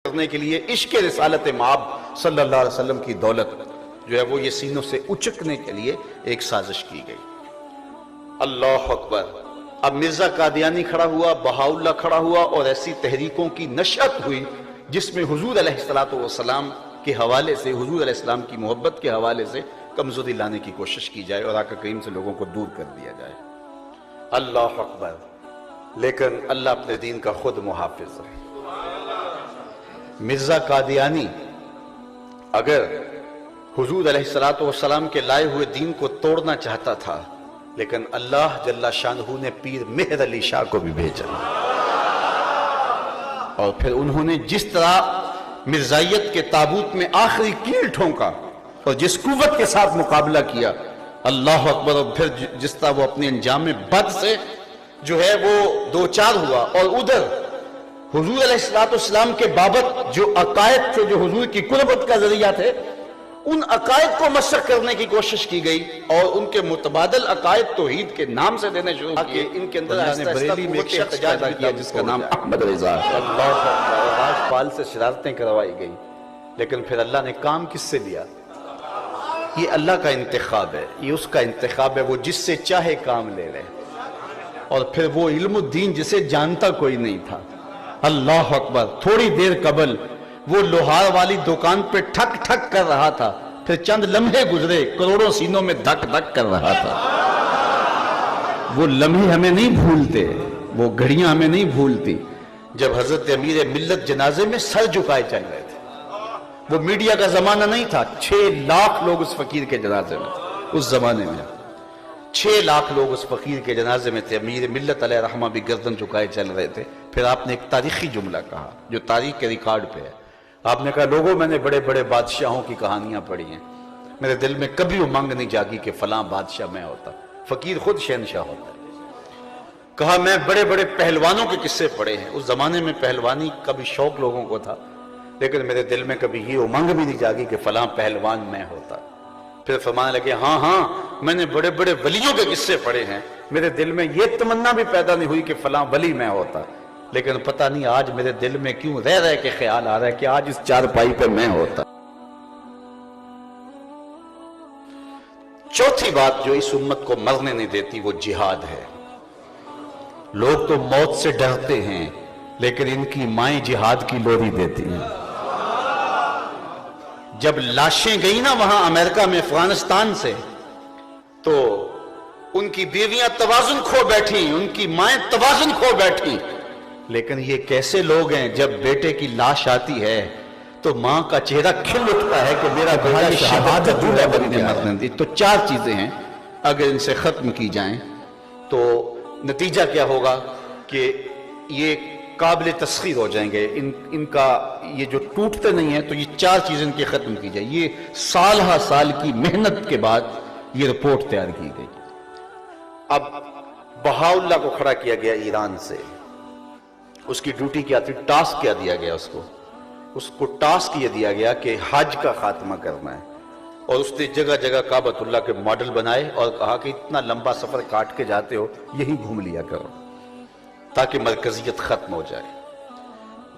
کرنے کے لیے عشق رسالت مآب صلی اللہ علیہ وسلم کی دولت جو ہے وہ یہ سینوں سے اچکنے کے لیے ایک سازش کی گئی۔ اللہ اکبر۔ اب مرزا قادیانی کھڑا ہوا، بہاؤاللہ کھڑا ہوا، اور ایسی تحریکوں کی نشأت ہوئی جس میں حضور علیہ السلام کے حوالے سے، حضور علیہ السلام کی محبت کے حوالے سے کمزوری لانے کی کوشش کی جائے اور آقا کریم سے لوگوں کو دور کر دیا جائے۔ اللہ اکبر۔ لیکن اللہ اپنے دین کا خود محافظ ہے۔ مرزا قادیانی اگر حضور علیہ السلام کے لائے ہوئے دین کو توڑنا چاہتا تھا، لیکن اللہ جل شانہ نے پیر مہر علی شاہ کو بھی بھیجا، اور پھر انہوں نے جس طرح مرزائیت کے تابوت میں آخری کیل ٹھونکا اور جس قوت کے ساتھ مقابلہ کیا، اللہ اکبر، اور پھر جس طرح وہ اپنے انجام بد سے جو ہے وہ دوچار ہوا، اور ادھر حضور علیہ السلام کے بابت جو عقائد تھے، جو حضور کی قربت کا ذریعہ تھے، ان عقائد کو مسخ کرنے کی کوشش کی گئی اور ان کے متبادل عقائد توحید کے نام سے دینے شروع کیے۔ ان کے اندر بریلی میں ایک شخص پیدا کیا جس کا نام احمد رضا ہے۔ راجپال سے شرارتیں کروائی گئی، لیکن پھر اللہ نے کام کس سے لیا؟ یہ اللہ کا انتخاب ہے، یہ اس کا انتخاب ہے، وہ جس سے چاہے کام لے لے۔ اور پھر وہ علم الدین جسے جانتا کوئی نہیں تھا۔ اللہ اکبر۔ تھوڑی دیر قبل وہ لوہار والی دکان پہ ٹھک ٹھک کر رہا تھا، پھر چند لمحے گزرے کروڑوں سینوں میں دھک دھک کر رہا تھا۔ وہ لمحے ہمیں نہیں بھولتے، وہ گھڑیاں ہمیں نہیں بھولتی جب حضرت امیر ملت جنازے میں سر جھکائے چل رہے تھے۔ وہ میڈیا کا زمانہ نہیں تھا، 6 لاکھ لوگ اس فقیر کے جنازے میں تھے۔ اس زمانے میں 6 لاکھ لوگ اس فقیر کے جنازے میں تھے، امیر ملت علیہ رحمہ بھی گردن جھکائے چل رہے تھے۔ پھر آپ نے ایک تاریخی جملہ کہا جو تاریخ کے ریکارڈ پہ ہے۔ آپ نے کہا، لوگوں میں نے بڑے بڑے بادشاہوں کی کہانیاں پڑھی ہیں، میرے دل میں کبھی امنگ نہیں جاگی کہ فلاں بادشاہ میں ہوتا، فقیر خود شہنشاہ ہوتا ہے۔ کہا، میں بڑے بڑے پہلوانوں کے قصے پڑھے ہیں، اس زمانے میں پہلوانی کا بھی شوق لوگوں کو تھا، لیکن میرے دل میں کبھی یہ امنگ بھی نہیں جاگی کہ فلاں پہلوان میں ہوتا۔ پھر فرمانے لگے، ہاں ہاں، میں نے بڑے بڑے ولیوں کے قصے پڑھے ہیں، میرے دل میں یہ تمنا بھی پیدا نہیں ہوئی کہ فلاں ولی میں ہوتا، لیکن پتہ نہیں آج میرے دل میں کیوں رہ رہ کے خیال آ رہا ہے کہ آج اس چارپائی پہ میں ہوتا۔ چوتھی بات جو اس امت کو مرنے نہیں دیتی وہ جہاد ہے۔ لوگ تو موت سے ڈرتے ہیں، لیکن ان کی مائیں جہاد کی لوری دیتی ہیں۔ جب لاشیں گئی نا وہاں امریکہ میں، افغانستان سے، تو ان کی بیویاں توازن کھو بیٹھی، ان کی مائیں توازن کھو بیٹھی، لیکن یہ کیسے لوگ ہیں جب بیٹے کی لاش آتی ہے تو ماں کا چہرہ کھل اٹھتا ہے کہ میرا بیٹا شہادت ہے بننے مرنے دی۔ تو 4 چیزیں ہیں، اگر ان سے ختم کی جائیں تو نتیجہ کیا ہوگا کہ یہ قابل تسخیر ہو جائیں گے۔ ان کا یہ جو ٹوٹتے نہیں ہیں، تو یہ 4 چیزیں ان کی ختم کی جائیں۔ یہ سال ہا سال کی محنت کے بعد یہ رپورٹ تیار کی گئی۔ اب بہاؤاللہ کو کھڑا کیا گیا ایران سے، اس کی ڈیوٹی کیا تھی؟ ٹاسک کیا دیا گیا اس کو ٹاسک یہ دیا گیا کہ حج کا خاتمہ کرنا ہے، اور اس نے جگہ جگہ کعبۃ اللہ کے ماڈل بنائے اور کہا کہ اتنا لمبا سفر کاٹ کے جاتے ہو، یہی گھوم لیا کرو تاکہ مرکزیت ختم ہو جائے۔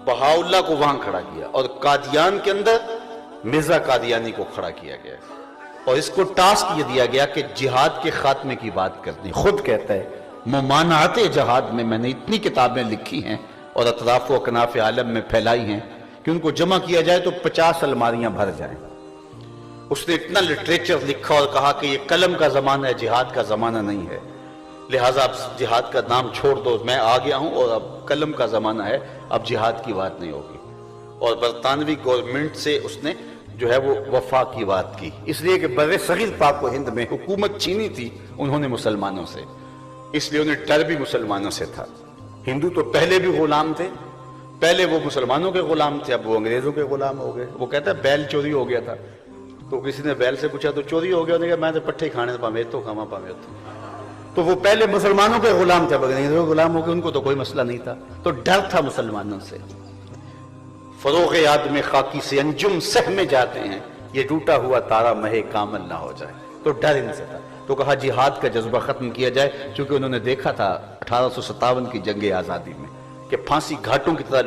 بہاؤاللہ کو وہاں کھڑا کیا، اور قادیان کے اندر مرزا قادیانی کو کھڑا کیا گیا، اور اس کو ٹاسک یہ دیا گیا کہ جہاد کے خاتمے کی بات کرنی۔ خود کہتا ہے، ممانعت جہاد میں نے اتنی کتابیں لکھی ہیں اور اطراف و اکناف عالم میں پھیلائی ہیں کہ ان کو جمع کیا جائے تو 50 الماریاں بھر جائیں۔ اس نے اتنا لٹریچر لکھا اور کہا کہ یہ قلم کا زمانہ ہے، جہاد کا زمانہ نہیں ہے، لہٰذا اب جہاد کا نام چھوڑ دو، میں آ گیا ہوں اور اب قلم کا زمانہ ہے، اب جہاد کی بات نہیں ہوگی۔ اور برطانوی گورنمنٹ سے اس نے جو ہے وہ وفا کی بات کی، اس لیے کہ بر صغیر پاک و ہند میں حکومت چھینی تھی انہوں نے مسلمانوں سے، اس لیے انہیں ڈر بھی مسلمانوں سے تھا۔ ہندو تو پہلے بھی غلام تھے، پہلے وہ مسلمانوں کے غلام تھے، اب وہ انگریزوں کے غلام ہو گئے۔ وہ کہتا ہے بیل چوری ہو گیا تھا، تو کسی نے بیل سے پوچھا تو چوری ہو گیا، انہوں نے کہا میں تو پٹھے کھانے پاوے تو کھاما پاوے تو وہ پہلے مسلمانوں کے غلام تھے، اب انگریزوں کے غلام ہو گئے، ان کو تو کوئی مسئلہ نہیں تھا، تو ڈر تھا مسلمانوں سے۔ فروغ یاد میں خاکی سے انجم سہ میں جاتے ہیں، یہ ٹوٹا ہوا تارا مہے کامل نہ ہو جائے، تو ڈر ان سے تھا۔ تو کہا جہاد کا جذبہ ختم کیا جائے، چونکہ انہوں نے دیکھا تھا 1857 کی جنگ آزادی میں کہ پھانسی گھاٹوں کی طرح